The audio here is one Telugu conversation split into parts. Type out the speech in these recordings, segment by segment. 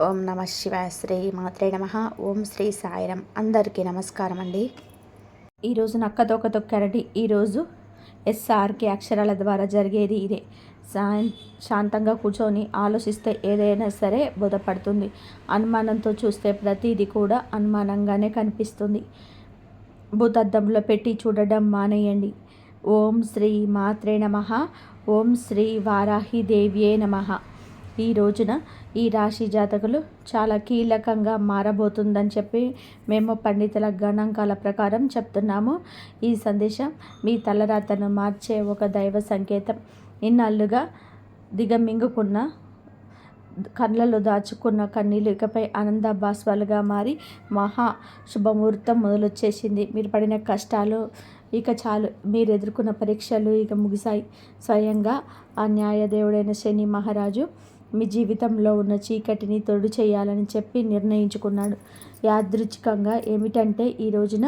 ఓం నమ శివాయ. శ్రీ మాత్రే నమ. ఓం శ్రీ సాయిరం. అందరికీ నమస్కారం అండి. ఈరోజు నక్కతోక తొక్కారండి. ఈరోజు ఎస్ఆర్కే అక్షరాల ద్వారా జరిగేది ఇదే. శాంతంగా కూర్చొని ఆలోచిస్తే ఏదైనా సరే బోధపడుతుంది. అనుమానంతో చూస్తే ప్రతిదీ కూడా అనుమానంగానే కనిపిస్తుంది. భూతద్దంలో పెట్టి చూడడం మానేయండి. ఓం శ్రీ మాత్రే నమ. ఓం శ్రీ వారాహి దేవ్యే నమ. ఈ రోజున ఈ రాశి జాతకులు చాలా కీలకంగా మారబోతుందని చెప్పి మేము పండితుల గణాంకాల ప్రకారం చెప్తున్నాము. ఈ సందేశం మీ తలరాతను మార్చే ఒక దైవ సంకేతం. ఇన్నాళ్ళుగా దిగమింగుకున్న కళ్ళలో దాచుకున్న కన్నీళ్ళు ఇకపై ఆనంద బాష్పాలుగా మారి మహా శుభముహూర్తం మొదలొచ్చేసింది. మీరు పడిన కష్టాలు ఇక చాలు. మీరు ఎదుర్కొన్న పరీక్షలు ఇక ముగిశాయి. స్వయంగా ఆ న్యాయదేవుడైన శని మహారాజు మీ జీవితంలో ఉన్న చీకటిని తొడు చేయాలని చెప్పి నిర్ణయించుకున్నాడు. యాదృచ్ఛికంగా ఏమిటంటే ఈ రోజున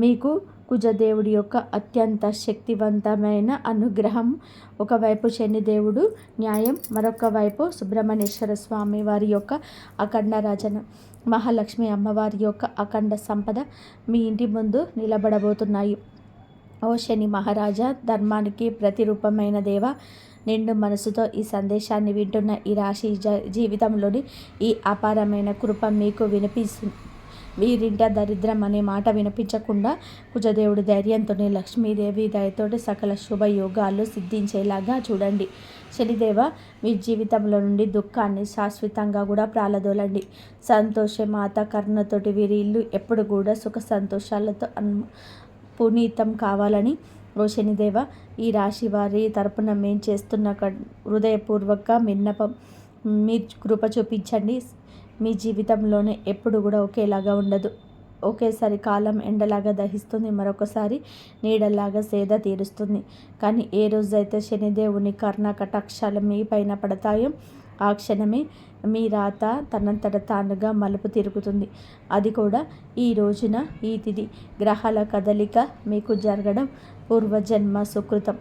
మీకు కుజదేవుడి యొక్క అత్యంత శక్తివంతమైన అనుగ్రహం. ఒకవైపు శనిదేవుడు న్యాయం, మరొక వైపు సుబ్రహ్మణ్యేశ్వర స్వామి వారి యొక్క అఖండ రచన, మహాలక్ష్మి అమ్మవారి యొక్క అఖండ సంపద మీ ఇంటి ముందు నిలబడబోతున్నాయి. ఓ శని మహారాజా, ధర్మానికి ప్రతిరూపమైన దేవ, నిండు మనసుతో ఈ సందేశాన్ని వింటున్న ఈ రాశి జీవితంలోని ఈ అపారమైన కృప మీకు వినిపిస్తుంది. వీరింట దరిద్రం అనే మాట వినిపించకుండా కుజదేవుడి ధైర్యంతోనే లక్ష్మీదేవి దయతోటి సకల శుభయోగాలు సిద్ధించేలాగా చూడండి. శనిదేవ, మీ జీవితంలో నుండి దుఃఖాన్ని శాశ్వతంగా కూడా ప్రాలదోలండి. సంతోషమాత కరుణతోటి వీరి ఇల్లు ఎప్పుడు కూడా సుఖ సంతోషాలతో పునీతం కావాలని ఓ శనిదేవ, ఈ రాశి వారి తరపున మేము చేస్తున్న హృదయపూర్వక విన్నపం. మీ కృప చూపించండి. మీ జీవితంలోనే ఎప్పుడు కూడా ఒకేలాగా ఉండదు. ఒకేసారి కాలం ఎండలాగా దహిస్తుంది, మరొకసారి నీడలాగా సేద తీరుస్తుంది. కానీ ఏ రోజైతే శనిదేవుని కర్ణ కటాక్షాలు మీ పైన పడతాయో ఆ క్షణమే మీ రాత తనంతట తానుగా మలుపు తిరుగుతుంది. అది కూడా ఈ రోజున. ఈ తిథి గ్రహాల కదలిక మీకు జరగడం పూర్వజన్మ సుకృతం.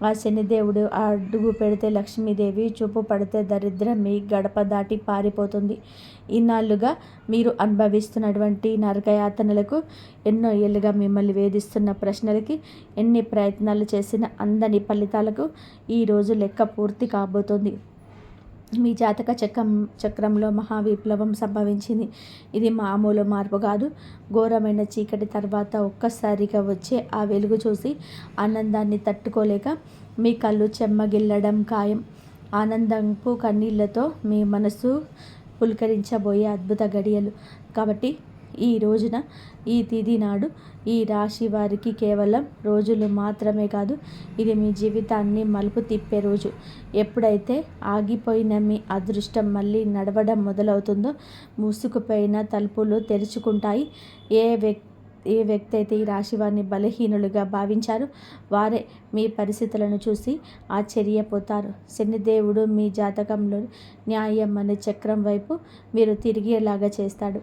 ఆ శనిదేవుడు అడుగు పెడితే లక్ష్మీదేవి, చూపు పడితే దరిద్రం మీ గడప దాటి పారిపోతుంది. ఇన్నాళ్ళుగా మీరు అనుభవిస్తున్నటువంటి నరకయాతనలకు, ఎన్నో ఏళ్ళుగా మిమ్మల్ని వేధిస్తున్న ప్రశ్నలకి, ఎన్ని ప్రయత్నాలు చేసిన అందని ఫలితాలకు ఈరోజు లెక్క పూర్తి కాబోతోంది. మీ జాతక చక్రంలో మహావిప్లవం సంభవించింది. ఇది మామూలు మార్పు కాదు. ఘోరమైన చీకటి తర్వాత ఒక్కసారిగా వచ్చే ఆ వెలుగు చూసి ఆనందాన్ని తట్టుకోలేక మీ కళ్ళు చెమ్మగిల్లడం ఖాయం. ఆనందంపు కన్నీళ్లతో మీ మనసు పులకరించబోయే అద్భుత గడియలు. కాబట్టి ఈ రోజున, ఈ తిథి నాడు ఈ రాశి వారికి కేవలం రోజులు మాత్రమే కాదు, ఇది మీ జీవితాన్ని మలుపు తిప్పే రోజు. ఎప్పుడైతే ఆగిపోయిన మీ అదృష్టం మళ్ళీ నడవడం మొదలవుతుందో మూసుకుపోయిన తలుపులు తెరుచుకుంటాయి. ఏ వ్యక్తి అయితే ఈ రాశి వారిని బలహీనులుగా భావించారో వారే మీ పరిస్థితులను చూసి ఆశ్చర్యపోతారు. శనిదేవుడు మీ జాతకంలో న్యాయం అనే చక్రం వైపు మీరు తిరిగేలాగా చేస్తాడు.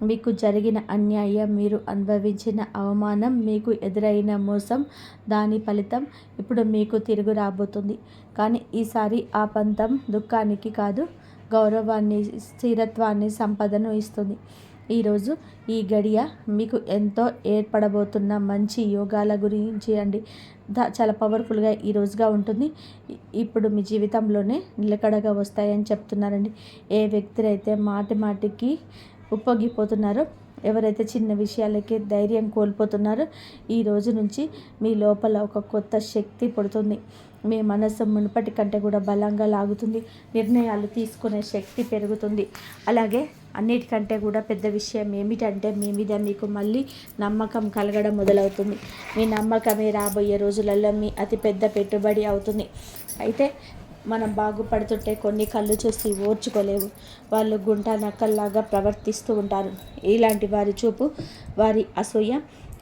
మీకు జరిగిన అన్యాయం, మీరు అనుభవించిన అవమానం, మీకు ఎదురైన మోసం, దాని ఫలితం ఇప్పుడు మీకు తిరుగు రాబోతుంది. కానీ ఈసారి ఆ పంతం దుఃఖానికి కాదు, గౌరవాన్ని, స్థిరత్వాన్ని, సంపదను ఇస్తుంది. ఈరోజు ఈ గడియ మీకు ఎంతో ఏర్పడబోతున్న మంచి యోగాల గురించి అండి. చాలా పవర్ఫుల్గా ఈ రోజుగా ఉంటుంది. ఇప్పుడు మీ జీవితంలోనే నిలకడగా వస్తాయని చెప్తున్నారండి. ఏ వ్యక్తులైతే మాటికి ఉప్పొంగిపోతున్నారో, ఎవరైతే చిన్న విషయాలకే ధైర్యం కోల్పోతున్నారో, ఈ రోజు నుంచి మీ లోపల ఒక కొత్త శక్తి పుడుతుంది. మీ మనసు మునుపటి కంటే కూడా బలంగా లాగుతుంది. నిర్ణయాలు తీసుకునే శక్తి పెరుగుతుంది. అలాగే అన్నిటికంటే కూడా పెద్ద విషయం ఏమిటంటే మీ మీద మీకు మళ్ళీ నమ్మకం కలగడం మొదలవుతుంది. మీ నమ్మకమే రాబోయే రోజులలో మీ అతిపెద్ద పెట్టుబడి అవుతుంది. అయితే మనం బాగుపడుతుంటే కొన్ని కళ్ళు చూసి ఓర్చుకోలేవు. వాళ్ళు గుంట నక్కల్లాగా ప్రవర్తిస్తూ ఉంటారు. ఇలాంటి వారి చూపు, వారి అసూయ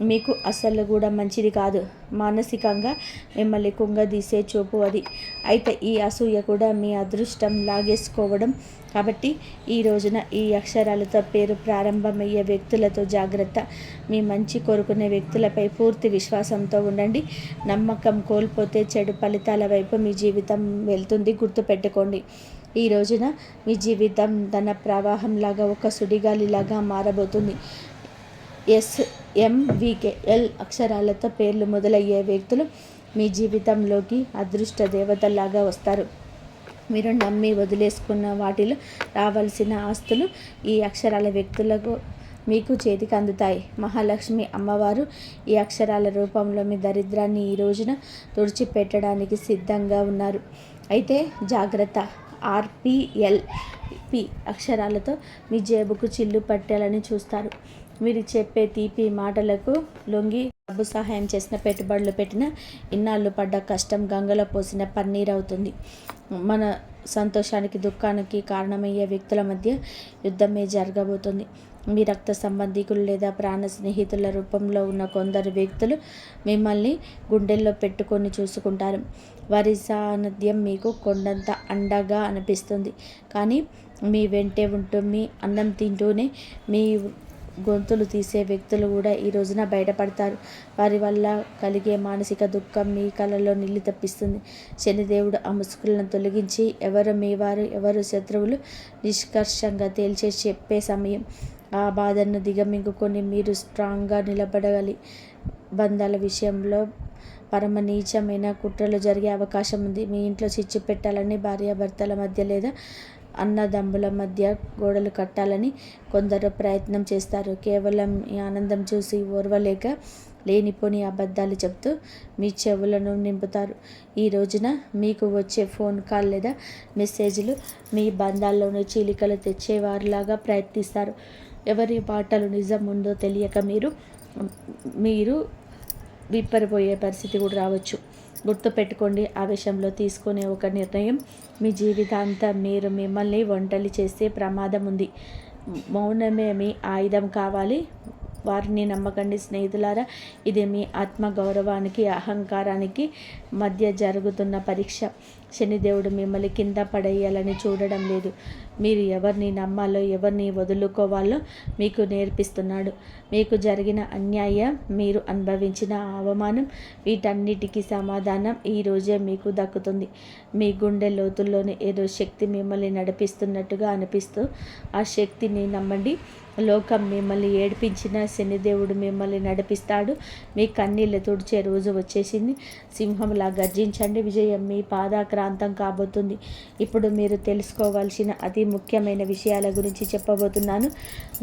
మీకు అస్సలు కూడా మంచిది కాదు. మానసికంగా మిమ్మల్ని కుంగదీసే చూపు అది. అయితే ఈ అసూయ కూడా మీ అదృష్టం లాగేసుకోవడం. కాబట్టి ఈ రోజున ఈ అక్షరాలతో పేరు ప్రారంభమయ్యే వ్యక్తులతో జాగ్రత్త. మీ మంచి కోరుకునే వ్యక్తులపై పూర్తి విశ్వాసంతో ఉండండి. నమ్మకం కోల్పోతే చెడు ఫలితాల వైపు మీ జీవితం వెళ్తుంది. గుర్తుపెట్టుకోండి. ఈ రోజున మీ జీవితం ధన ప్రవాహంలాగా ఒక సుడిగాలిలాగా మారబోతుంది. SMVKL అక్షరాలతో పేర్లు మొదలయ్యే వ్యక్తులు మీ జీవితంలోకి అదృష్ట దేవతలాగా వస్తారు. మీరు నమ్మి వదిలేసుకున్న వాటిలో రావాల్సిన ఆస్తులు ఈ అక్షరాల వ్యక్తులకు మీకు చేతికి అందుతాయి. మహాలక్ష్మి అమ్మవారు ఈ అక్షరాల రూపంలో మీ దరిద్రాన్ని ఈ రోజున తుడిచిపెట్టడానికి సిద్ధంగా ఉన్నారు. అయితే జాగ్రత్త, RPLP అక్షరాలతో మీ జేబుకు చిల్లు పట్టాలని చూస్తారు. మీరు చెప్పే తీపి మాటలకు లొంగి డబ్బు సహాయం చేసిన, పెట్టుబడులు పెట్టిన, ఇన్నాళ్ళు పడ్డ కష్టం గంగలో పోసిన పన్నీర్ అవుతుంది. మన సంతోషానికి దుఃఖానికి కారణమయ్యే వ్యక్తుల మధ్య యుద్ధమే జరగబోతుంది. మీ రక్త సంబంధికులు లేదా ప్రాణ స్నేహితుల రూపంలో ఉన్న కొందరు వ్యక్తులు మిమ్మల్ని గుండెల్లో పెట్టుకొని చూసుకుంటారు. వారి సాన్నిధ్యం మీకు కొండంత అండగా అనిపిస్తుంది. కానీ మీ వెంటే ఉంటూ మీ అన్నం తింటూనే మీ గొంతులు తీసే వ్యక్తులు కూడా ఈ రోజున బయటపడతారు. వారి వల్ల కలిగే మానసిక దుఃఖం మీ కళ్ళలో నీళ్లు తప్పిస్తుంది. శనిదేవుడు ఆ ముసుగులను తొలగించి ఎవరు మీ వారు, ఎవరు శత్రువులు నిష్కర్షంగా తేల్చే చెప్పే సమయం. ఆ బాధను దిగమింగుకొని మీరు స్ట్రాంగ్గా నిలబడగలి. బంధాల విషయంలో పరమ నీచమైన కుట్రలు జరిగే అవకాశం ఉంది. మీ ఇంట్లో చిచ్చు పెట్టాలని, భార్యాభర్తల మధ్య లేదా అన్నదమ్ముల మధ్య గోడలు కట్టాలని కొందరు ప్రయత్నం చేస్తారు. కేవలం ఈ ఆనందం చూసి ఓర్వలేక లేనిపోని అబద్ధాలు చెప్తూ మీ చెవులను నింపుతారు. ఈ రోజున మీకు వచ్చే ఫోన్ కాల్ లేదా మెసేజ్లు మీ బంధాల్లోని చీలికలు తెచ్చేవారిలాగా ప్రయత్నిస్తారు. ఎవరి మాటలు నిజం ఉందో తెలియక మీరు విప్పరిపోయే పరిస్థితి కూడా రావచ్చు. గుర్తుపెట్టుకోండి, ఆవేశంలో తీసుకునే ఒక నిర్ణయం మీ జీవితాంతం మీరు మిమ్మల్ని ఒంటరి చేసే ప్రమాదం ఉంది. మౌనమే మీ ఆయుధం కావాలి. వారిని నమ్మకండి స్నేహితులారా. ఇది మీ ఆత్మగౌరవానికి, అహంకారానికి మధ్య జరుగుతున్న పరీక్ష. శనిదేవుడు మిమ్మల్ని కింద పడేయాలని చూడడం లేదు. మీరు ఎవరిని నమ్మాలో, ఎవరిని వదులుకోవాలో మీకు నేర్పిస్తున్నాడు. మీకు జరిగిన అన్యాయం, మీరు అనుభవించిన అవమానం, వీటన్నిటికీ సమాధానం ఈరోజే మీకు దక్కుతుంది. మీ గుండె లోతుల్లోనే ఏదో శక్తి మిమ్మల్ని నడిపిస్తున్నట్టుగా అనిపిస్తూ ఆ శక్తిని నమ్మండి. లోకం మిమ్మల్ని ఏడిపించిన శనిదేవుడు మిమ్మల్ని నడిపిస్తాడు. మీ కన్నీళ్ళు తుడిచే రోజు వచ్చేసింది. సింహంలా గర్జించండి. విజయం మీ పాదాక్రాంతం కాబోతుంది. ఇప్పుడు మీరు తెలుసుకోవాల్సిన అతి ముఖ్యమైన విషయాల గురించి చెప్పబోతున్నాను.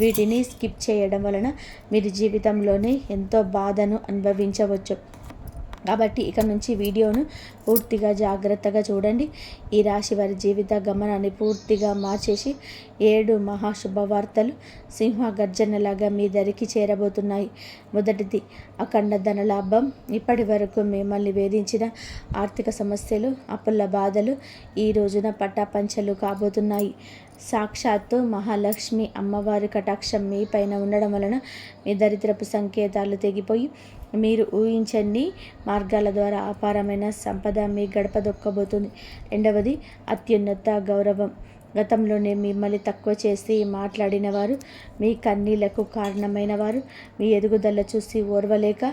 వీటిని స్కిప్ చేయడం వలన మీరు జీవితంలోనే ఎంతో బాధను అనుభవించవచ్చు. కాబట్టి ఇక నుంచి వీడియోను పూర్తిగా జాగ్రత్తగా చూడండి. ఈ రాశి వారి జీవిత గమనాన్ని పూర్తిగా మార్చేసి 7 మహాశుభవార్తలు సింహ గర్జనలాగా మీ దరికి చేరబోతున్నాయి. మొదటిది అఖండ ధనలాభం. ఇప్పటి వరకు మిమ్మల్ని వేధించిన ఆర్థిక సమస్యలు, అప్పుల బాధలు ఈ రోజున పటాపంచలు కాబోతున్నాయి. సాక్షాత్తు మహాలక్ష్మి అమ్మవారి కటాక్షం మీ పైన ఉండడం వలన మీ దరిద్రపు సంకేతాలు తెగిపోయి మీరు ఊహించని మార్గాల ద్వారా అపారమైన సంపద మీ గడప దొక్కబోతుంది. రెండవది అత్యున్నత గౌరవం. గతంలోనే మిమ్మల్ని తక్కువ చేసి మాట్లాడిన వారు, మీ కన్నీళ్లకు కారణమైన వారు, మీ ఎదుగుదల చూసి ఓర్వలేక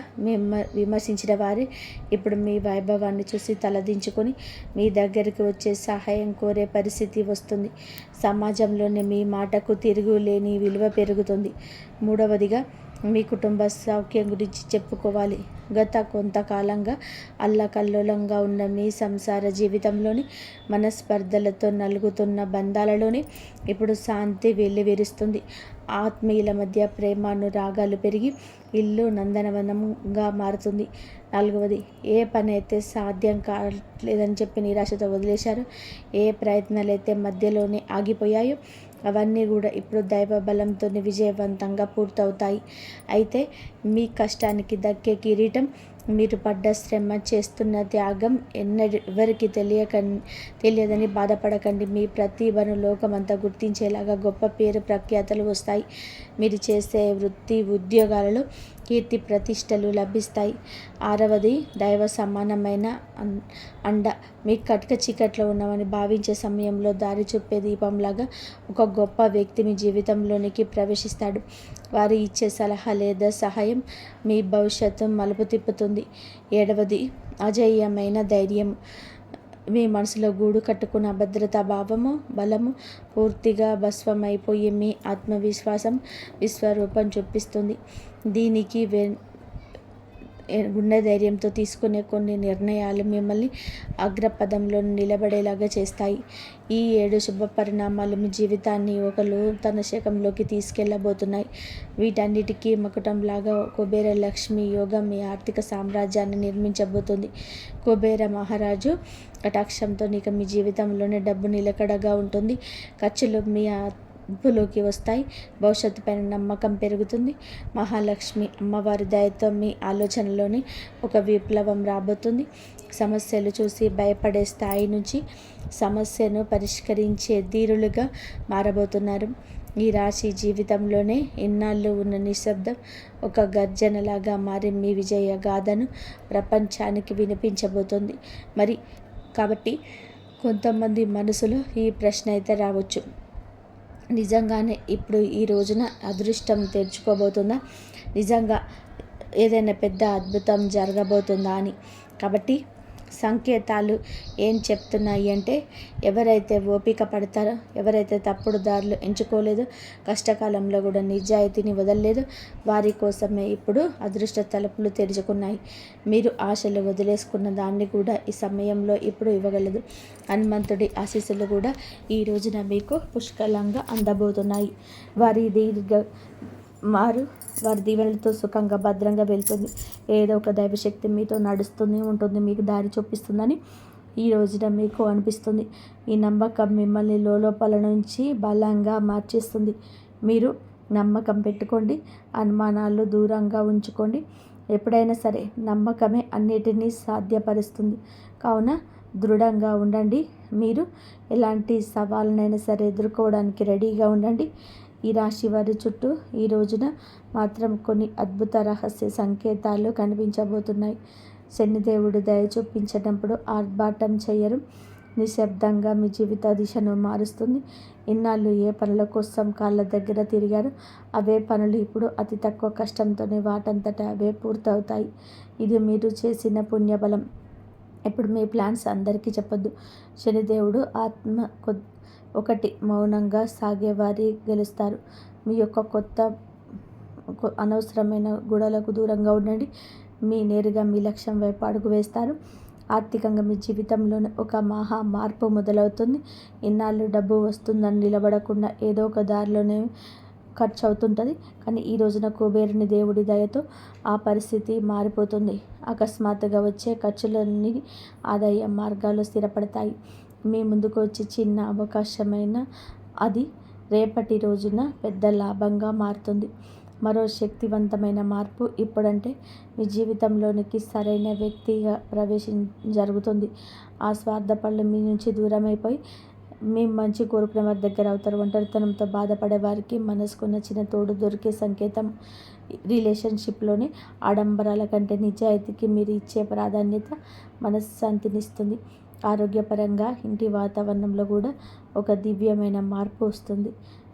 విమర్శించిన వారు ఇప్పుడు మీ వైభవాన్ని చూసి తలదించుకొని మీ దగ్గరికి వచ్చే సహాయం కోరే పరిస్థితి వస్తుంది. సమాజంలోనే మీ మాటకు తిరుగులేని విలువ పెరుగుతుంది. మూడవదిగా మీ కుటుంబ సౌఖ్యం గురించి చెప్పుకోవాలి. గత కొంతకాలంగా అల్లకల్లోలంగా ఉన్న మీ సంసార జీవితంలోని మనస్పర్ధలతో నలుగుతున్న బంధాలలోని ఇప్పుడు శాంతి వెల్లివిరుస్తుంది. ఆత్మీయుల మధ్య ప్రేమానురాగాలు పెరిగి ఇల్లు నందనవనంగా మారుతుంది. నాలుగవది, ఏ పని అయితే సాధ్యం కావట్లేదని చెప్పి నిరాశతో వదిలేశారో, ఏ ప్రయత్నాలు అయితే మధ్యలోనే ఆగిపోయాయో అవన్నీ కూడా ఇప్పుడు దైవ బలంతో విజయవంతంగా పూర్తవుతాయి. అయితే మీ కష్టానికి దక్కే కిరీటం, మీరు పడ్డ శ్రమ, చేస్తున్న త్యాగం ఎవరికి తెలియదని బాధపడకండి. మీ ప్రతిభను లోకమంతా గుర్తించేలాగా గొప్ప పేరు ప్రఖ్యాతలు వస్తాయి. మీరు చేసే వృత్తి ఉద్యోగాలలో కీర్తి ప్రతిష్టలు లభిస్తాయి. ఆరవది, దైవ సమానమైన అండ. మీ కట్క చీకట్లో ఉన్నామని భావించే సమయంలో దారి చూపే దీపంలాగా ఒక గొప్ప వ్యక్తి మీ జీవితంలోనికి ప్రవేశిస్తాడు. వారు ఇచ్చే సలహా లేదా సహాయం మీ భవిష్యత్తు మలుపు తిప్పుతుంది. ఏడవది, అజేయమైన ధైర్యం. మీ మనసులో గూడు కట్టుకున్న భద్రతా భావము, బలము పూర్తిగా భస్మమైపోయి మీ ఆత్మవిశ్వాసం విశ్వరూపం చూపిస్తుంది. దీనికి గుండె ధైర్యంతో తీసుకునే కొన్ని నిర్ణయాలు మిమ్మల్ని అగ్రపదంలో నిలబడేలాగా చేస్తాయి. ఈ 7 శుభ పరిణామాలు మీ జీవితాన్ని ఒక నూతన శకంలోకి తీసుకెళ్లబోతున్నాయి. వీటన్నిటికీ మకుటంలాగా కుబేర లక్ష్మి యోగం మీ ఆర్థిక సామ్రాజ్యాన్ని నిర్మించబోతుంది. కుబేర మహారాజు కటాక్షంతో ఇక మీ జీవితంలోనే డబ్బు నిలకడగా ఉంటుంది. ఖర్చులు మీ అదుపులోకి వస్తాయి. భవిష్యత్తు పైన నమ్మకం పెరుగుతుంది. మహాలక్ష్మి అమ్మవారి దయతో మీ ఆలోచనలోని ఒక విప్లవం రాబోతుంది. సమస్యలు చూసి భయపడే స్థాయి నుంచి సమస్యను పరిష్కరించే ధీరులుగా మారబోతున్నారు. ఈ రాశి జీవితంలోనే ఇన్నాళ్ళు ఉన్న నిశ్శబ్దం ఒక గర్జనలాగా మారి మీ విజయ గాథను ప్రపంచానికి వినిపించబోతోంది. కాబట్టి కొంతమంది మనసులో ఈ ప్రశ్న అయితే రావచ్చు, నిజంగానే ఇప్పుడు ఈ రోజున అదృష్టం తెరుచుకోబోతుందా, నిజంగా ఏదైనా పెద్ద అద్భుతం జరగబోతుందా అని. కాబట్టి సంకేతాలు ఏం చెప్తున్నాయి అంటే, ఎవరైతే ఓపిక పడతారో, ఎవరైతే తప్పుడు దారులు ఎంచుకోలేదో, కష్టకాలంలో కూడా నిజాయితీని వదలలేదు, వారి కోసమే ఇప్పుడు అదృష్ట తలుపులు తెరుచుకున్నాయి. మీరు ఆశలు వదిలేసుకున్న దాన్ని కూడా ఈ సమయంలో ఇప్పుడు ఇవ్వగలదు. హనుమంతుడి ఆశీస్సులు కూడా ఈ రోజున మీకు పుష్కలంగా అందబోతున్నాయి. వారి దీవెనలతో సుఖంగా భద్రంగా వెళ్తుంది. ఏదో ఒక దైవశక్తి మీతో నడుస్తూనే ఉంటుంది, మీకు దారి చూపిస్తుందని ఈ రోజున మీకు అనిపిస్తుంది. ఈ నమ్మకం మిమ్మల్ని లోపల నుంచి బలంగా మార్చేస్తుంది. మీరు నమ్మకం పెట్టుకోండి, అనుమానాలు దూరంగా ఉంచుకోండి. ఎప్పుడైనా సరే నమ్మకమే అన్నిటినీ సాధ్యపరుస్తుంది. కావున దృఢంగా ఉండండి. మీరు ఎలాంటి సవాళ్ళనైనా సరే ఎదుర్కోవడానికి రెడీగా ఉండండి. ఈ రాశి వారి చుట్టూ ఈ రోజున మాత్రం కొన్ని అద్భుత రహస్య సంకేతాలు కనిపించబోతున్నాయి. శనిదేవుడు దయ చూపించినప్పుడు ఆర్భాటం చేయరు, నిశ్శబ్దంగా మీ జీవిత దిశను మారుస్తుంది. ఇన్నాళ్ళు ఏ పనుల కోసం కాళ్ళ దగ్గర తిరిగారు, అవే పనులు ఇప్పుడు అతి తక్కువ కష్టంతోనే వాటంతటా అవే పూర్తవుతాయి. ఇది మీరు చేసిన పుణ్యబలం. ఇప్పుడు మీ ప్లాన్స్ అందరికీ చెప్పొద్దు. శనిదేవుడు ఒకటి మౌనంగా సాగేవారి గెలుస్తారు. మీ యొక్క అనవసరమైన గొడవలకు దూరంగా ఉండండి. నేరుగా మీ లక్ష్యం వైపు అడుగు వేస్తారు. ఆర్థికంగా మీ జీవితంలోనే ఒక మహా మార్పు మొదలవుతుంది. ఇన్నాళ్ళు డబ్బు వస్తుందని నిలబడకుండా ఏదో ఒక దారిలోనే ఖర్చు అవుతుంటుంది. కానీ ఈ రోజున కుబేరుని దేవుడి దయతో ఆ పరిస్థితి మారిపోతుంది. అకస్మాత్తుగా వచ్చే ఖర్చులన్నీ ఆదాయ మార్గాలు స్థిరపడతాయి. మీ ముందుకు వచ్చి చిన్న అవకాశమైన అది రేపటి రోజున పెద్ద లాభంగా మారుతుంది. మరో శక్తివంతమైన మార్పు ఇప్పుడంటే మీ జీవితంలోనికి సరైన వ్యక్తిగా జరుగుతుంది. ఆ స్వార్థపరులు మీ నుంచి దూరమైపోయి మీ మంచి కోరుకునే వారి దగ్గర అవుతారు. ఒంటరితనంతో బాధపడే వారికి మనసుకు నచ్చిన తోడు దొరికే సంకేతం. రిలేషన్షిప్లోని ఆడంబరాల కంటే నిజాయితీకి మీరు ఇచ్చే ప్రాధాన్యత మనశ్శాంతినిస్తుంది. ఆరోగ్యపరంగా ఇంటి వాతావరణంలో కూడా ఒక దివ్యమైన మార్పు వస్తుంది.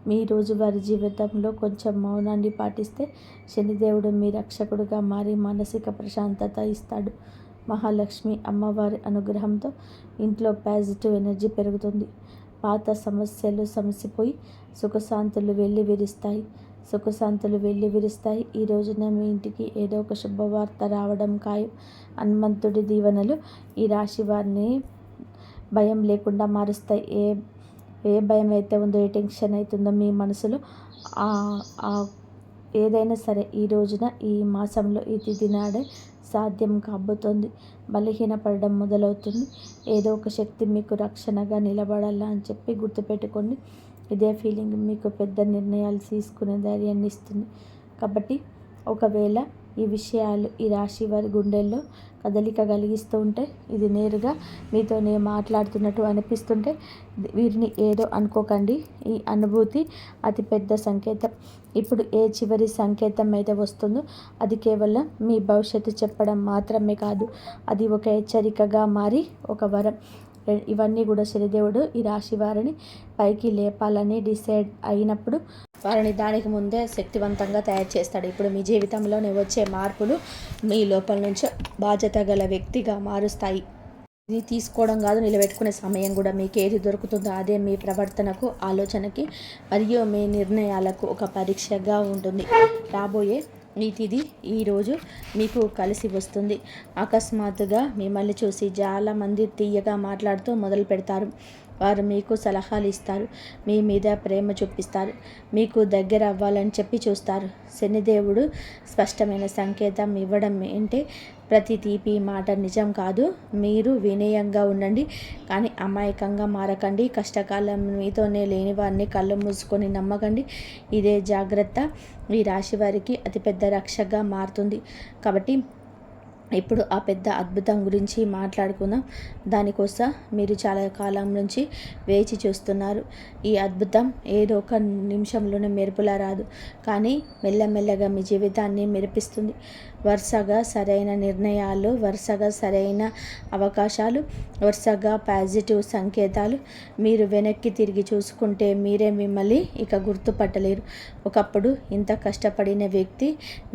మీ రోజువారీ జీవితంలో కొంచెం మౌనాన్ని పాటిస్తే శనిదేవుడు మీ రక్షకుడుగా మారి మానసిక ప్రశాంతత ఇస్తాడు. మహాలక్ష్మి అమ్మవారి అనుగ్రహంతో ఇంట్లో పాజిటివ్ ఎనర్జీ పెరుగుతుంది. పాత సమస్యలు సమసిపోయి సుఖశాంతులు వెళ్ళి విరుస్తాయి. ఈ రోజున మీ ఇంటికి ఏదో ఒక శుభవార్త రావడం ఖాయం. హనుమంతుడి దీవెనలు ఈ రాశి వారిని భయం లేకుండా మారుస్తాయి. ఏ భయం అయితే ఉందో, ఏ టెన్షన్ అవుతుందో మీ మనసులో ఏదైనా సరే ఈ రోజున ఈ మాసంలో ఈ తిథి నాడే సాధ్యం కాబోతోంది. బలహీనపడడం మొదలవుతుంది. ఏదో ఒక శక్తి మీకు రక్షణగా నిలబడాలా అని చెప్పి గుర్తుపెట్టుకోండి. ఇదే ఫీలింగ్ మీకు పెద్ద నిర్ణయాలు తీసుకునే ధైర్యాన్ని ఇస్తుంది. కాబట్టి ఒకవేళ ఈ విషయాలు ఈ రాశి వారి గుండెల్లో కదలిక కలిగిస్తూ ఉంటే, ఇది నేరుగా మీతోనే మాట్లాడుతున్నట్టు అనిపిస్తుంటే వీరిని ఏదో అనుకోకండి. ఈ అనుభూతి అతిపెద్ద సంకేతం. ఇప్పుడు ఏ చివరి సంకేతం అయితే వస్తుందో అది కేవలం మీ భవిష్యత్తు చెప్పడం మాత్రమే కాదు, అది ఒక హెచ్చరికగా మారి ఒక వరం. ఇవన్నీ కూడా శనిదేవుడు ఈ రాశి వారిని పైకి లేపాలని డిసైడ్ అయినప్పుడు వారిని దానికి ముందే శక్తివంతంగా తయారు చేస్తాడు. ఇప్పుడు మీ జీవితంలోనే వచ్చే మార్పులు మీ లోపల నుంచి బాధ్యత గల వ్యక్తిగా మారుస్తాయి. ఇది తీసుకోవడం కాదు, నిలబెట్టుకునే సమయం కూడా. మీకు ఏది దొరుకుతుందో అదే మీ ప్రవర్తనకు, ఆలోచనకి మరియు మీ నిర్ణయాలకు ఒక పరీక్షగా ఉంటుంది. రాబోయే ఈ తిథి ఈరోజు మీకు కలిసి వస్తుంది. అకస్మాత్తుగా మిమ్మల్ని చూసి చాలామంది తీయగా మాట్లాడుతూ మొదలు పెడతారు. వారు మీకు సలహాలు ఇస్తారు, మీ మీద ప్రేమ చూపిస్తారు, మీకు దగ్గర అవ్వాలని చెప్పి చూస్తారు. శనిదేవుడు స్పష్టమైన సంకేతం ఇవ్వడం ఏంటే, ప్రతి తీపి మాట నిజం కాదు. మీరు వినయంగా ఉండండి, కానీ అమాయకంగా మారకండి. కష్టకాలం మీతోనే లేని వారిని కళ్ళు మూసుకొని నమ్మకండి. ఇదే జాగ్రత్త ఈ రాశి వారికి అతిపెద్ద రక్షగా మారుతుంది. కాబట్టి ఇప్పుడు ఆ పెద్ద అద్భుతం గురించి మాట్లాడుకుందాం. దానికోసం మీరు చాలా కాలం నుంచి వేచి చూస్తున్నారు. ఈ అద్భుతం ఏదో ఒక నిమిషంలోనే మెరుపులా రాదు, కానీ మెల్లమెల్లగా మీ జీవితాన్ని మెరిపిస్తుంది. వరుసగా సరైన నిర్ణయాలు, వరుసగా సరైన అవకాశాలు, వరుసగా పాజిటివ్ సంకేతాలు. మీరు వెనక్కి తిరిగి చూసుకుంటే మీరే మిమ్మల్ని ఇక గుర్తుపట్టలేరు. ఒకప్పుడు ఇంత కష్టపడిన వ్యక్తి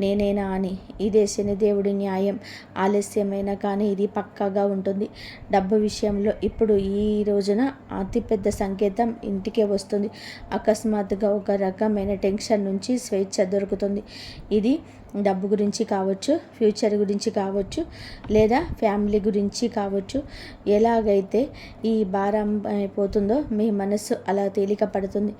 నేనేనా అని. ఇదే శనిదేవుడి న్యాయం. ఆలస్యమైన కానీ ఇది పక్కాగా ఉంటుంది. డబ్బు విషయంలో ఇప్పుడు ఈ రోజున అతిపెద్ద సంకేతం ఇంటికే వస్తుంది. అకస్మాత్తుగా ఒక రకమైన టెన్షన్ నుంచి స్వేచ్ఛ దొరుకుతుంది. ఇది డబ్బు గురించి కావచ్చు, ఫ్యూచర్ గురించి కావచ్చు, లేదా ఫ్యామిలీ గురించి కావచ్చు. ఎలాగైతే ఈ భారం అయిపోతుందో మీ మనసు అలా తేలిక పడుతుంది.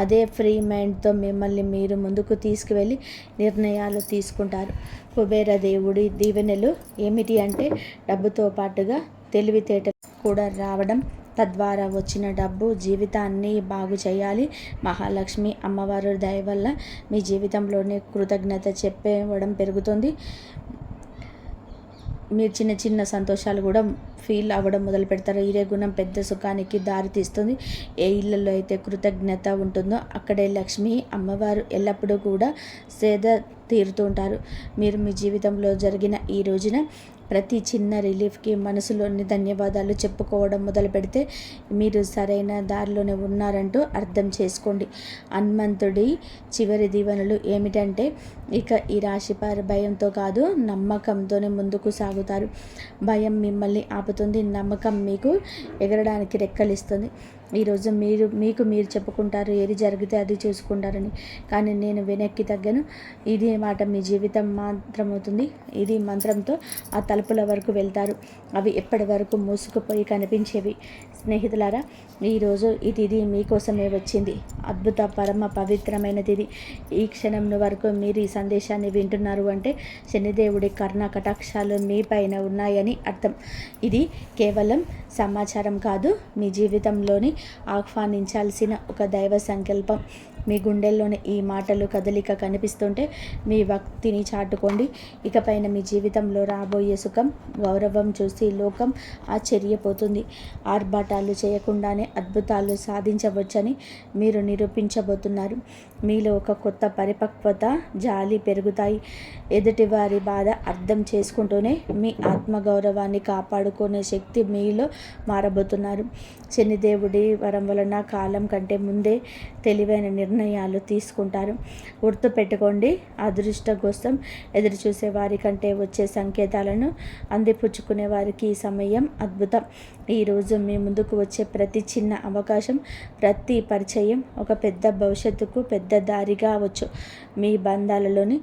అదే ఫ్రీ మైండ్తో మిమ్మల్ని మీరు ముందుకు తీసుకువెళ్ళి నిర్ణయాలు తీసుకుంటారు. కుబేర దేవుడి దీవెనలు ఏమిటి అంటే, డబ్బుతో పాటుగా తెలివితేటలు కూడా రావడం, తద్వారా వచ్చిన డబ్బు జీవితాన్ని బాగు చేయాలి. మహాలక్ష్మి అమ్మవారి దయ వల్ల మీ జీవితంలోనే కృతజ్ఞత చెప్పేవడం పెరుగుతుంది. మీరు చిన్న చిన్న సంతోషాలు కూడా ఫీల్ అవ్వడం మొదలు పెడతారు. ఇదే గుణం పెద్ద సుఖానికి దారి తీస్తుంది. ఏ ఇళ్లలో అయితే కృతజ్ఞత ఉంటుందో అక్కడే లక్ష్మి అమ్మవారు ఎల్లప్పుడూ కూడా సేద తీరుతూ ఉంటారు. మీరు మీ జీవితంలో జరిగిన ఈ రోజున ప్రతి చిన్న రిలీఫ్కి మనసులోని ధన్యవాదాలు చెప్పుకోవడం మొదలు పెడితే మీరు సరైన దారిలోనే ఉన్నారంటూ అర్థం చేసుకోండి. హనుమంతుడి చివరి దీవెనలు ఏమిటంటే, ఇక ఈ రాశివారు భయంతో కాదు, నమ్మకంతోనే ముందుకు సాగుతారు. భయం మిమ్మల్ని ఆపుతుంది, నమ్మకం మీకు ఎగరడానికి రెక్కలిస్తుంది. ఈరోజు మీకు మీరు చెప్పుకుంటారు, ఏది జరిగితే అది చూసుకుంటారని. కానీ నేను వెనక్కి తగ్గను. ఇది మాట మీ జీవితం మంత్రమవుతుంది. ఇది మంత్రంతో ఆ తలుపుల వరకు వెళ్తారు. అవి ఎప్పటి వరకు మూసుకుపోయి కనిపించేవి. స్నేహితులారా, ఈరోజు ఈ తిథి మీకోసమే వచ్చింది. అద్భుత పరమ పవిత్రమైన తిథి. ఈ క్షణం వరకు మీరు ఈ సందేశాన్ని వింటున్నారు అంటే శనిదేవుడి కర్ణ కటాక్షాలు మీ పైన ఉన్నాయని అర్థం. ఇది కేవలం సమాచారం కాదు, మీ జీవితంలోని ఆహ్వానించాల్సిన ఒక దైవ సంకల్పం. మీ గుండెల్లోని ఈ మాటలు కదలిక కనిపిస్తుంటే మీ భక్తిని చాటుకోండి. ఇకపైన మీ జీవితంలో రాబోయే సుఖం, గౌరవం చూసి లోకం ఆశ్చర్యపోతుంది. ఆర్భాటాలు చేయకుండానే అద్భుతాలు సాధించవచ్చని మీరు నిరూపించబోతున్నారు. మీలో ఒక కొత్త పరిపక్వత, జాలి పెరుగుతాయి. ఎదుటివారి బాధ అర్థం చేసుకుంటూనే మీ ఆత్మగౌరవాన్ని కాపాడుకునే శక్తి మీలో మారబోతున్నారు. శనిదేవుడి వరం వలన కాలం కంటే ముందే తెలివైన నిర్ణయాలు తీసుకుంటారు. గుర్తుపెట్టుకోండి, అదృష్టం కోసం ఎదురు చూసే వారి కంటే వచ్చే సంకేతాలను అందిపుచ్చుకునే వారికి ఈ సమయం అద్భుతం. ఈరోజు మీ ముందుకు వచ్చే ప్రతి చిన్న అవకాశం, ప్రతి పరిచయం ఒక పెద్ద భవిష్యత్తుకు పెద్ద దారిగా అవచ్చు. మీ బంధాలలోని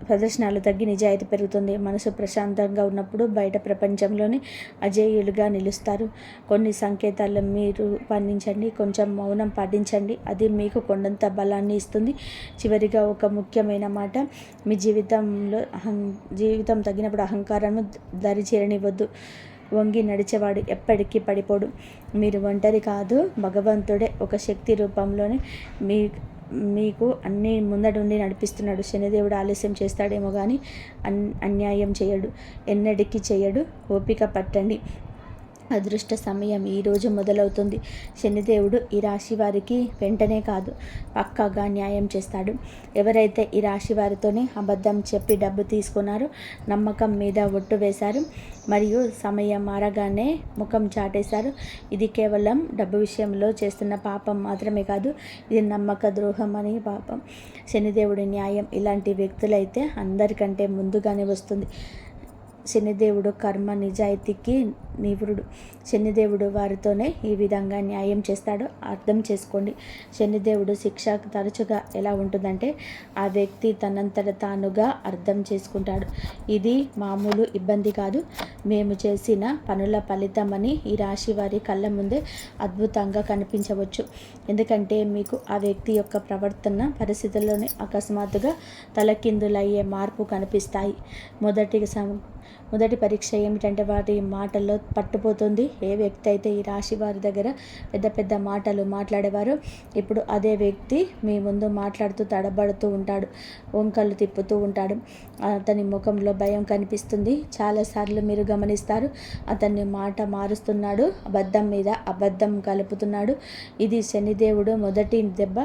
ప్రదర్శనలు తగ్గి నిజాయితీ పెరుగుతుంది. మనసు ప్రశాంతంగా ఉన్నప్పుడు బయట ప్రపంచంలోని అజేయులుగా నిలుస్తారు. కొన్ని సంకేతాలు మీరు పండించండి, కొంచెం మౌనం పాటించండి, అది మీకు కొండంత బలాన్ని ఇస్తుంది. చివరిగా ఒక ముఖ్యమైన మాట, మీ జీవితం తగినప్పుడు అహంకారం దరి చేరనివ్వద్దు. వంగి నడిచేవాడు ఎప్పటికీ పడిపోడు. మీరు ఒంటరి కాదు, భగవంతుడే ఒక శక్తి రూపంలోనే మీకు అన్నీ ముందడుండి నడిపిస్తున్నాడు. శనిదేవుడు ఆలస్యం చేస్తాడేమో కానీ అన్యాయం చేయడు, ఎన్నటికీ చేయడు. ఓపిక పట్టండి, అదృష్ట సమయం ఈరోజు మొదలవుతుంది. శనిదేవుడు ఈ రాశి వారికి వెంటనే కాదు, పక్కాగా న్యాయం చేస్తాడు. ఎవరైతే ఈ రాశి వారితోనే అబద్ధం చెప్పి డబ్బు తీసుకున్నారో, నమ్మకం మీద ఒట్టు వేశారు మరియు సమయం మారగానే ముఖం చాటేశారు, ఇది కేవలం డబ్బు విషయంలో చేస్తున్న పాపం మాత్రమే కాదు, ఇది నమ్మక ద్రోహం అని పాపం. శనిదేవుడి న్యాయం ఇలాంటి వ్యక్తులైతే అందరికంటే ముందుగానే వస్తుంది. శనిదేవుడు కర్మ నిజాయితీకి నిపుణుడు. శనిదేవుడు వారితోనే ఈ విధంగా న్యాయం చేస్తాడో అర్థం చేసుకోండి. శనిదేవుడు శిక్ష తరచుగా ఎలా ఉంటుందంటే ఆ వ్యక్తి తనంతట తానుగా అర్థం చేసుకుంటాడు. ఇది మామూలు ఇబ్బంది కాదు, మేము చేసిన పనుల ఫలితమని ఈ రాశి వారి కళ్ళ ముందే అద్భుతంగా కనిపించవచ్చు. ఎందుకంటే మీకు ఆ వ్యక్తి యొక్క ప్రవర్తన పరిస్థితుల్లోనే అకస్మాత్తుగా తలకిందులయ్యే మార్పు కనిపిస్తాయి. మొదటి పరీక్ష ఏమిటంటే వారి మాటల్లో పట్టుపోతుంది. ఏ వ్యక్తి అయితే ఈ రాశి వారి దగ్గర పెద్ద పెద్ద మాటలు మాట్లాడేవారో ఇప్పుడు అదే వ్యక్తి మీ ముందు మాట్లాడుతూ తడబడుతూ ఉంటాడు, వంకలు తిప్పుతూ ఉంటాడు. అతని ముఖంలో భయం కనిపిస్తుంది. చాలాసార్లు మీరు గమనిస్తారు అతన్ని మాట మారుస్తున్నాడు, అబద్ధం మీద అబద్ధం కలుపుతున్నాడు. ఇది శనిదేవుడు మొదటి దెబ్బ.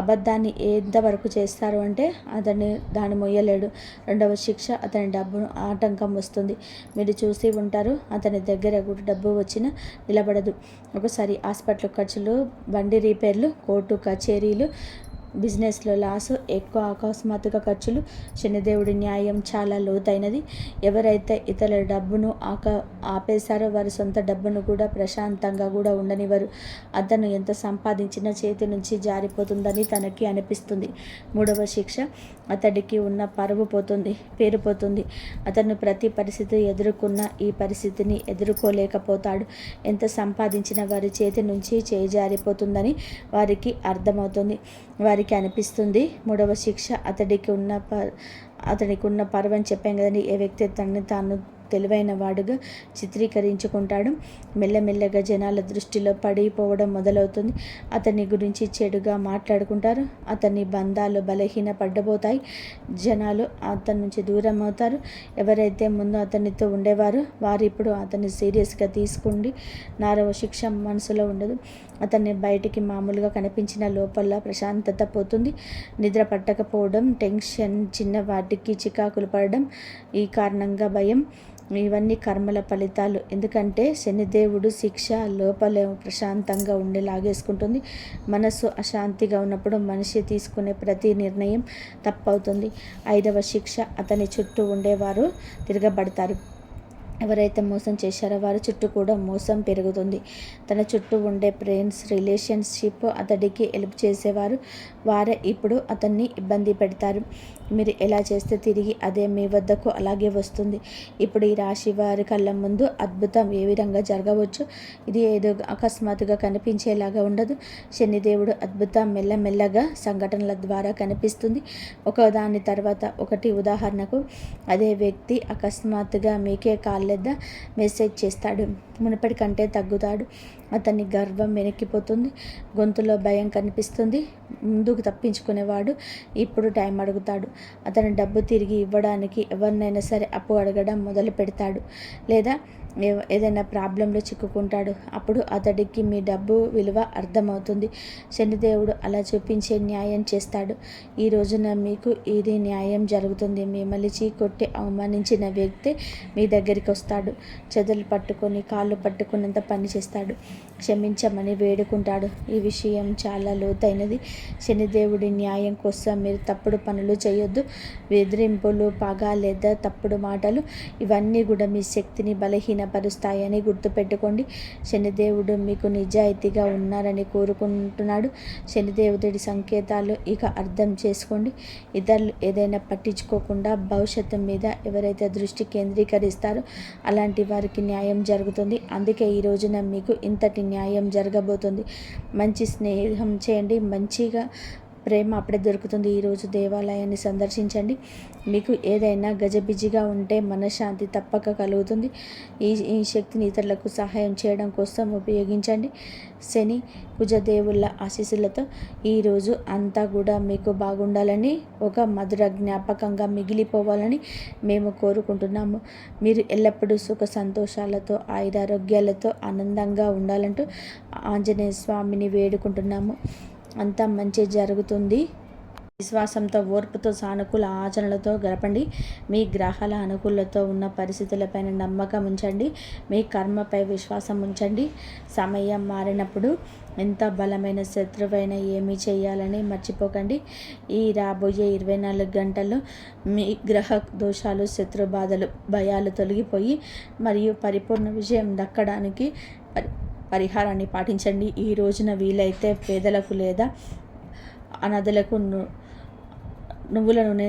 అబద్ధాన్ని ఎంతవరకు చేస్తారు అంటే అతన్ని దాన్ని మొయ్యలేడు. రెండవ శిక్ష, అతని డబ్బును ఆటంకం వస్తుంది. మీరు చూసి ఉంటారు, అతని దగ్గర కూడా డబ్బు వచ్చినా నిలబడదు. ఒకసారి హాస్పిటల్ ఖర్చులు, బండి రిపేర్లు, కోర్టు కచేరీలు, బిజినెస్లో లాసు, ఎక్కువ అకస్మాత్తుగా ఖర్చులు. శనిదేవుడి న్యాయం చాలా లోతైనది. ఎవరైతే ఇతరుల డబ్బును ఆపేశారో వారి సొంత డబ్బును కూడా ప్రశాంతంగా కూడా ఉండనివ్వరు. అతను ఎంత సంపాదించినా చేతి నుంచి జారిపోతుందని తనకి అనిపిస్తుంది. మూడవ శిక్ష, అతడికి ఉన్న పరువు పోతుంది, పేరు పోతుంది. అతను ప్రతి పరిస్థితి ఎదుర్కొన్న ఈ పరిస్థితిని ఎదుర్కోలేకపోతాడు. ఎంత సంపాదించిన వారి చేతి నుంచి చేయి జారిపోతుందని వారికి అర్థమవుతుంది. వారికి అనిపిస్తుంది. మూడవ శిక్ష, అతడికి ఉన్న పరువని చెప్పాం కదండి. ఏ వ్యక్తి తనని తాను తెలివైన వాడుగా చిత్రీకరించుకుంటాడు. మెల్లమెల్లగా జనాల దృష్టిలో పడిపోవడం మొదలవుతుంది. అతని గురించి చెడుగా మాట్లాడుకుంటారు. అతని బంధాలు బలహీన పడ్డబోతాయి. జనాలు అతని నుంచి దూరం అవుతారు. ఎవరైతే ముందు అతనితో ఉండేవారో వారు ఇప్పుడు అతన్ని సీరియస్గా తీసుకుండి. నాలుగవ శిక్ష, మనసులో ఉండదు. అతన్ని బయటికి మామూలుగా కనిపించిన లోపల ప్రశాంతత పోతుంది. నిద్ర పట్టకపోవడం, టెన్షన్, చిన్న వాటికి చికాకులు పడడం, ఈ కారణంగా భయం, ఇవన్నీ కర్మల ఫలితాలు. ఎందుకంటే శనిదేవుడు శిక్ష లోపల ప్రశాంతంగా ఉండి లాగేసుకుంటుంది. మనసు అశాంతిగా ఉన్నప్పుడు మనిషి తీసుకునే ప్రతి నిర్ణయం తప్పవుతుంది. ఐదవ శిక్ష, అతని చుట్టూ ఉండేవారు తిరగబడతారు. ఎవరైతే మోసం చేశారో వారి చుట్టూ కూడా మోసం పెరుగుతుంది. తన చుట్టూ ఉండే ఫ్రెండ్స్, రిలేషన్షిప్, అతడికి హెల్ప్ చేసేవారు వారే ఇప్పుడు అతన్ని ఇబ్బంది పెడతారు. మీరు ఎలా చేస్తే తిరిగి అదే మీ వద్దకు అలాగే వస్తుంది. ఇప్పుడు ఈ రాశి వారి కళ్ళ ముందు అద్భుతం ఏ విధంగా జరగవచ్చు. ఇది ఏదో అకస్మాత్తుగా కనిపించేలాగా ఉండదు. శనిదేవుడు అద్భుతం మెల్లమెల్లగా సంఘటనల ద్వారా కనిపిస్తుంది. ఒకదాని తర్వాత ఒకటి. ఉదాహరణకు, అదే వ్యక్తి అకస్మాత్తుగా మీకే కాళ్ళెద్ద మెసేజ్ చేస్తాడు. మునుపటి కంటే తగ్గుతాడు. అతని గర్వం వెనక్కిపోతుంది. గొంతులో భయం కనిపిస్తుంది. ముందుకు తప్పించుకునేవాడు ఇప్పుడు టైం అడుగుతాడు. అతని డబ్బు తిరిగి ఇవ్వడానికి ఎవరినైనా సరే అప్పు అడగడం మొదలు పెడతాడు. లేదా ఏదైనా ప్రాబ్లంలో చిక్కుకుంటాడు. అప్పుడు అతడికి మీ డబ్బు విలువ అర్థమవుతుంది. శనిదేవుడు అలా చూపించే న్యాయం చేస్తాడు. ఈ రోజున మీకు ఇది న్యాయం జరుగుతుంది. మిమ్మల్ని చీకొట్టి అవమానించిన వ్యక్తి మీ దగ్గరికి వస్తాడు. చెదలు పట్టుకొని కాళ్ళు పట్టుకున్నంత పని చేస్తాడు. క్షమించమని వేడుకుంటాడు. ఈ విషయం చాలా లోతైనది. శనిదేవుడి న్యాయం కోసం మీరు తప్పుడు పనులు చేయొద్దు. బెదిరింపులు, పగ లేదా తప్పుడు మాటలు, ఇవన్నీ కూడా మీ శక్తిని బలహీనపరుస్తాయని గుర్తుపెట్టుకోండి. శనిదేవుడు మీకు నిజాయితీగా ఉన్నారని కోరుకుంటున్నాడు. శనిదేవుడి సంకేతాలు ఇక అర్థం చేసుకోండి. ఇతరులు ఏదైనా పట్టించుకోకుండా భవిష్యత్తు మీద ఎవరైతే దృష్టి కేంద్రీకరిస్తారో అలాంటి వారికి న్యాయం జరుగుతుంది. అందుకే ఈ రోజున మీకు ఇంతటి న్యాయం జరగబోతుంది. మంచి స్నేహం చేయండి. మంచిగా ప్రేమ అప్పుడే దొరుకుతుంది. ఈరోజు దేవాలయాన్ని సందర్శించండి. మీకు ఏదైనా గజిబిజిగా ఉంటే మనశ్శాంతి తప్పక కలుగుతుంది. ఈ శక్తిని ఇతరులకు సహాయం చేయడం కోసం ఉపయోగించండి. శని, కుజదేవుళ్ళ ఆశీస్సులతో ఈరోజు అంతా కూడా మీకు బాగుండాలని, ఒక మధుర జ్ఞాపకంగా మిగిలిపోవాలని మేము కోరుకుంటున్నాము. మీరు ఎల్లప్పుడూ సుఖ సంతోషాలతో, ఆయురారోగ్యాలతో ఆనందంగా ఉండాలంటూ ఆంజనేయ స్వామిని వేడుకుంటున్నాము. అంతా మంచి జరుగుతుంది. విశ్వాసంతో, ఓర్పుతో, సానుకూల ఆచరణలతో గడపండి. మీ గ్రహాల అనుకూలతో ఉన్న పరిస్థితులపైన నమ్మకం ఉంచండి. మీ కర్మపై విశ్వాసం ఉంచండి. సమయం మారినప్పుడు ఎంత బలమైన శత్రువైనా ఏమీ చేయాలని మర్చిపోకండి. ఈ రాబోయే 24 గంటల్లో మీ గ్రహ దోషాలు, శత్రు బాధలు, భయాలు తొలగిపోయి మరియు పరిపూర్ణ విజయం దక్కడానికి పరిహారాన్ని పాటించండి. ఈ రోజున వీలైతే పేదలకు లేదా అనాథలకు నువ్వుల నూనె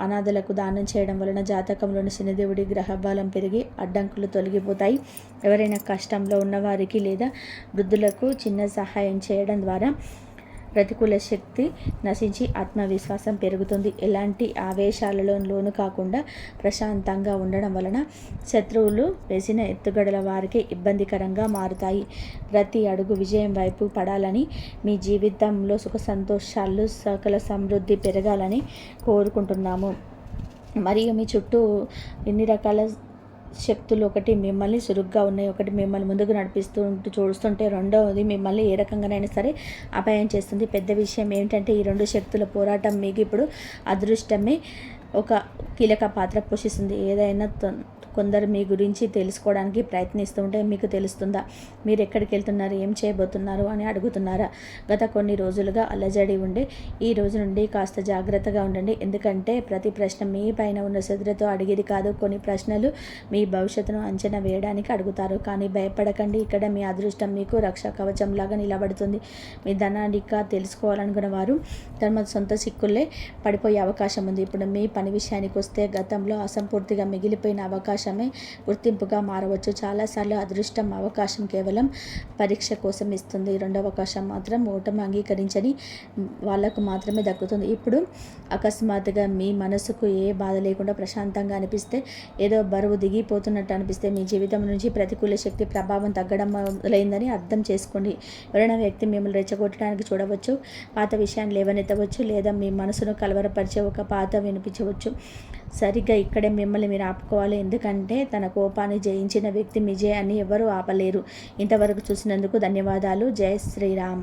అనాథలకు దానం చేయడం వలన జాతకంలోని శనిదేవుడి గ్రహ బలం పెరిగి అడ్డంకులు తొలగిపోతాయి. ఎవరైనా కష్టంలో ఉన్నవారికి లేదా వృద్ధులకు చిన్న సహాయం చేయడం ద్వారా ప్రతికూల శక్తి నశించి ఆత్మవిశ్వాసం పెరుగుతుంది. ఎలాంటి ఆవేశాలలో లోను కాకుండా ప్రశాంతంగా ఉండడం వలన శత్రువులు వేసిన ఎత్తుగడల వారికి ఇబ్బందికరంగా మారుతాయి. ప్రతి అడుగు విజయం వైపు పడాలని, మీ జీవితంలో సుఖ సంతోషాలు, సకల సమృద్ధి పెరగాలని కోరుకుంటున్నాము. మరియు మీ చుట్టూ ఎన్ని రకాల శక్తులు, ఒకటి మిమ్మల్ని చురుగ్గా ఉన్నాయి, ఒకటి మిమ్మల్ని ముందుకు చూస్తుంటే రెండవది మిమ్మల్ని ఏ రకంగానైనా సరే అపాయం చేస్తుంది. పెద్ద విషయం ఏంటంటే ఈ 2 శక్తుల పోరాటం మీకు ఇప్పుడు అదృష్టమే ఒక కీలక పాత్ర పోషిస్తుంది. ఏదైనా కొందరు మీ గురించి తెలుసుకోవడానికి ప్రయత్నిస్తూ ఉంటే మీకు తెలుస్తుందా? మీరు ఎక్కడికి వెళ్తున్నారు, ఏం చేయబోతున్నారు అని అడుగుతున్నారా? గత కొన్ని రోజులుగా అలజడి ఉండే ఈ రోజు నుండి కాస్త జాగ్రత్తగా ఉండండి. ఎందుకంటే ప్రతి ప్రశ్న మీ పైన ఉన్న శ్రద్ధతో అడిగేది కాదు. కొన్ని ప్రశ్నలు మీ భవిష్యత్తును అంచనా వేయడానికి అడుగుతారు. కానీ భయపడకండి. ఇక్కడ మీ అదృష్టం మీకు రక్షా కవచంలాగా నిలబడుతుంది. మీ ధనానిక తెలుసుకోవాలనుకున్న వారు తమ సొంత సిక్కులే పడిపోయే అవకాశం ఉంది. ఇప్పుడు మీ పని విషయానికి వస్తే గతంలో అసంపూర్తిగా మిగిలిపోయిన అవకాశమే గుర్తింపుగా మారవచ్చు. చాలాసార్లు అదృష్టం అవకాశం కేవలం పరీక్ష కోసం ఇస్తుంది. రెండవ అవకాశం మాత్రం ఓటమి అంగీకరించని వాళ్ళకు మాత్రమే దక్కుతుంది. ఇప్పుడు అకస్మాత్తుగా మీ మనసుకు ఏ బాధ లేకుండా ప్రశాంతంగా అనిపిస్తే, ఏదో బరువు దిగిపోతున్నట్టు అనిపిస్తే మీ జీవితం నుంచి ప్రతికూల శక్తి ప్రభావం తగ్గడం మొదలైందని అర్థం చేసుకోండి. ఎవరైనా వ్యక్తి మిమ్మల్ని రెచ్చగొట్టడానికి చూడవచ్చు, పాత విషయాన్ని లేవనెత్తవచ్చు, లేదా మీ మనసును కలవరపరిచే ఒక పాత వినిపించవచ్చు. సరిగ్గా ఇక్కడే మిమ్మల్ని మీరు ఆపుకోవాలి. ఎందుకంటే తన కోపాన్ని జయించిన వ్యక్తి విజయాన్ని ఎవరూ ఆపలేరు. ఇంతవరకు చూసినందుకు ధన్యవాదాలు. జై శ్రీరామ్.